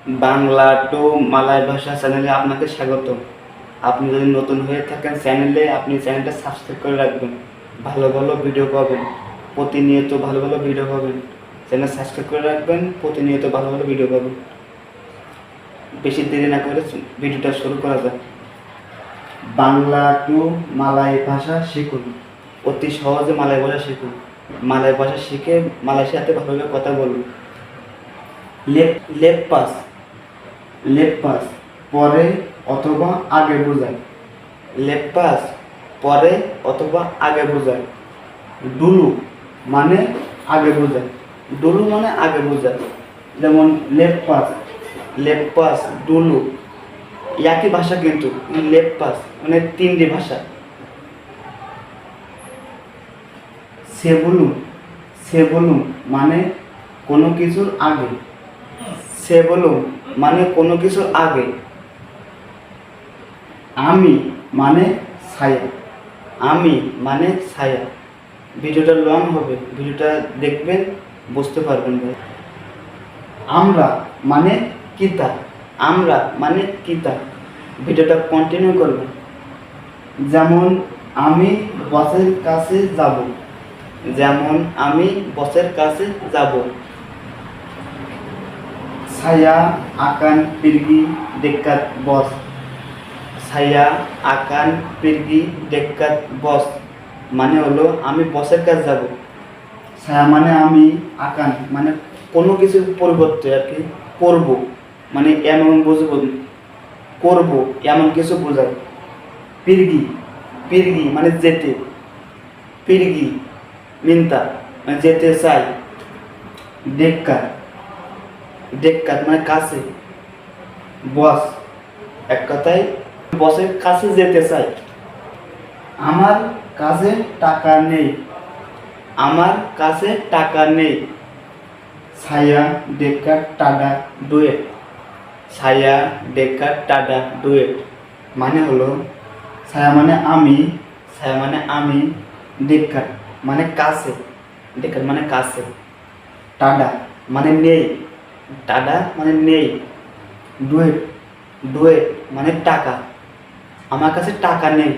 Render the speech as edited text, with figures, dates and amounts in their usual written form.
Bangla two Malay ভাষা চ্যানেলে আপনাকে স্বাগত। আপনি যদি নতুন হয়ে থাকেন চ্যানেলে, আপনি চ্যানেলটা সাবস্ক্রাইব করে রাখবেন। ভালো ভালো ভিডিও পাবেন, প্রতিনিয়ত ভালো ভালো ভিডিও পাবেন। চ্যানেল সাবস্ক্রাইব করে রাখবেন, প্রতিনিয়ত ভালো ভালো ভিডিও পাবেন। বেশি দেরি না করে ভিডিওটা শুরু করা যাক। বাংলা টু মালয় ভাষা শিখুন, অতি সহজে মালয় ভাষা শিখুন। মালয় ভাষা শিখে মালয়েশিয়াতে ভালোভাবে কথা বলুন। লেপ্পাস লেপ্পাস পরে অথবা আগে বোঝায়। লেপ্পাস পরে অথবা আগে বোঝায়। ডুলু মানে আগে বোঝায়। ডুলু মানে আগে বোঝায়। যেমন লেপ্পাস, লেপ্পাস, ডুলু একই ভাষা, কিন্তু লেপ্পাস মানে তিনটি ভাষা। সেবুলুম, সেবুলুম মানে কোনো কিছুর আগে। সেবলুম মানে কোনো কিছুর আগে। আমি মানে ছায়া, আমি মানে ছায়া। ভিডিওটা লং হবে, ভিডিওটা দেখবেন, বুঝতে পারবেন ভাই। আমরা মানে কিতা, আমরা মানে কিতা। ভিডিওটা কন্টিনিউ করবেন। যেমন আমি বসের কাছে যাব, যেমন আমি বসের কাছে যাব। Saya akan pergi dekat bos. Saya akan pergi dekat bos মানে হলো আমি বসের কাছে যাব। ছায়া মানে আমি, আকান মানে কোনো কিছুর পরিবর্তে আর কি, করব মানে এমন বুঝবো, করব এমন কিছু বোঝায়। পিরগি, পিরগি মানে যেতে। পিরগি মিন্তা মানে যেতে চাই। ডেক্কা, ডেক্কাত মানে কাছে। বস এক কথায় বসের কাছে যেতে চাই। আমার কাছে টাকা নেই, আমার কাছে টাকা নেই। ছায়া ডেক্কার টাডা ডুয়েট, ছায়া ডেক্কার টাডা ডুয়েট মানে হলো ছায়া মানে আমি, ছায়া মানে আমি, ডেক্কার মানে কাছে, ডেক্কার মানে কাছে, টাডা মানে নেই, টাডা মানে নেই, ডুয়েট, ডুয়েট মানে টাকা। আমার কাছে টাকা নেই।